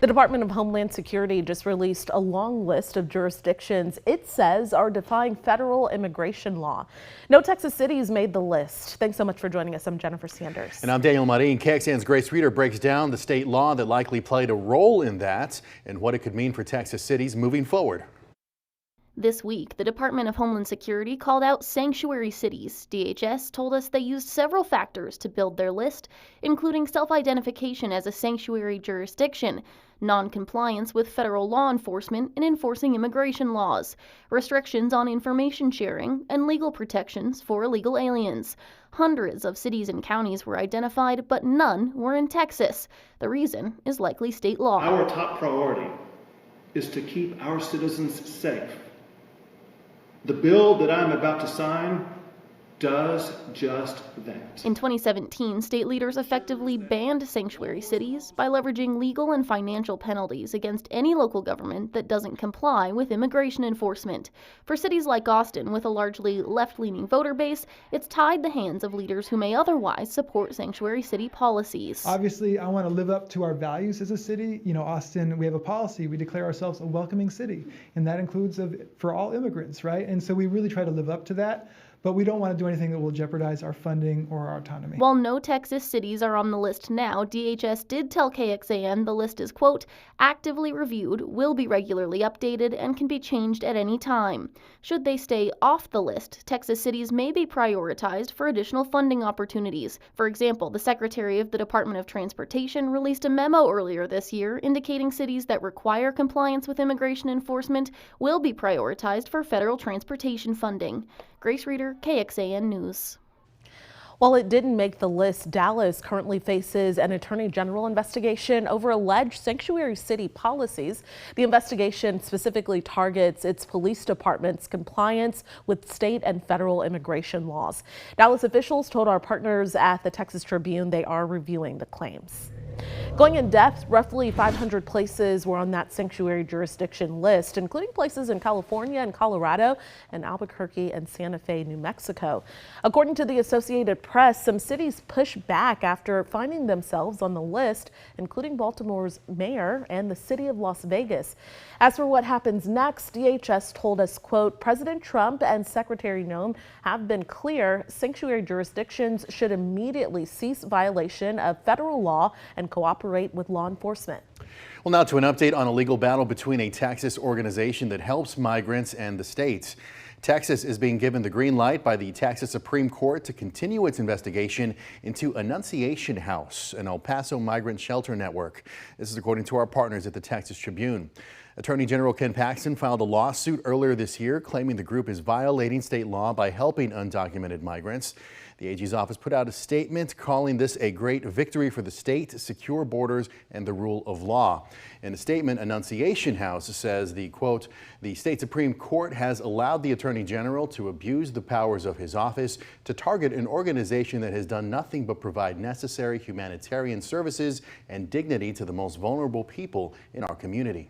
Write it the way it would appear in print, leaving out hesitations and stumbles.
The Department of Homeland Security just released a long list of jurisdictions it says are defying federal immigration law. No Texas cities made the list. Thanks so much for joining us. I'm Jennifer Sanders. And I'm Daniel Marin. KXAN's Grace Reader breaks down the state law that likely played a role in that and what it could mean for Texas cities moving forward. This week, the Department of Homeland Security called out sanctuary cities. DHS told us they used several factors to build their list, including self-identification as a sanctuary jurisdiction, non-compliance with federal law enforcement in enforcing immigration laws, restrictions on information sharing, and legal protections for illegal aliens. Hundreds of cities and counties were identified, but none were in Texas. The reason is likely state law. Our top priority is to keep our citizens safe. The bill that I'm about to sign does just that. In 2017, state leaders effectively banned sanctuary cities by leveraging legal and financial penalties against any local government that doesn't comply with immigration enforcement. For cities like Austin, with a largely left-leaning voter base, it's tied the hands of leaders who may otherwise support sanctuary city policies. Obviously, I want to live up to our values as a city. Austin, we have a policy. We declare ourselves a welcoming city, and that includes for all immigrants, right? And so we really try to live up to that. But we don't want to do anything that will jeopardize our funding or our autonomy. While no Texas cities are on the list now, DHS did tell KXAN the list is, quote, actively reviewed, will be regularly updated, and can be changed at any time. Should they stay off the list, Texas cities may be prioritized for additional funding opportunities. For example, the Secretary of the Department of Transportation released a memo earlier this year indicating cities that require compliance with immigration enforcement will be prioritized for federal transportation funding. Grace Reader, KXAN News. While it didn't make the list, Dallas currently faces an attorney general investigation over alleged sanctuary city policies. The investigation specifically targets its police department's compliance with state and federal immigration laws. Dallas officials told our partners at the Texas Tribune they are reviewing the claims. Going in depth, roughly 500 places were on that sanctuary jurisdiction list, including places in California and Colorado and Albuquerque and Santa Fe, New Mexico. According to the Associated Press, some cities pushed back after finding themselves on the list, including Baltimore's mayor and the city of Las Vegas. As for what happens next, DHS told us, quote, President Trump and Secretary Noem have been clear sanctuary jurisdictions should immediately cease violation of federal law and cooperate with law enforcement. Well, now to an update on a legal battle between a Texas organization that helps migrants and the state. Texas is being given the green light by the Texas Supreme Court to continue its investigation into Annunciation House, an El Paso migrant shelter network. This is according to our partners at the Texas Tribune. Attorney General Ken Paxton filed a lawsuit earlier this year claiming the group is violating state law by helping undocumented migrants. The AG's office put out a statement calling this a great victory for the state, secure borders, and the rule of law. In a statement, Annunciation House says the, quote, the state Supreme Court has allowed the Attorney General to abuse the powers of his office to target an organization that has done nothing but provide necessary humanitarian services and dignity to the most vulnerable people in our community.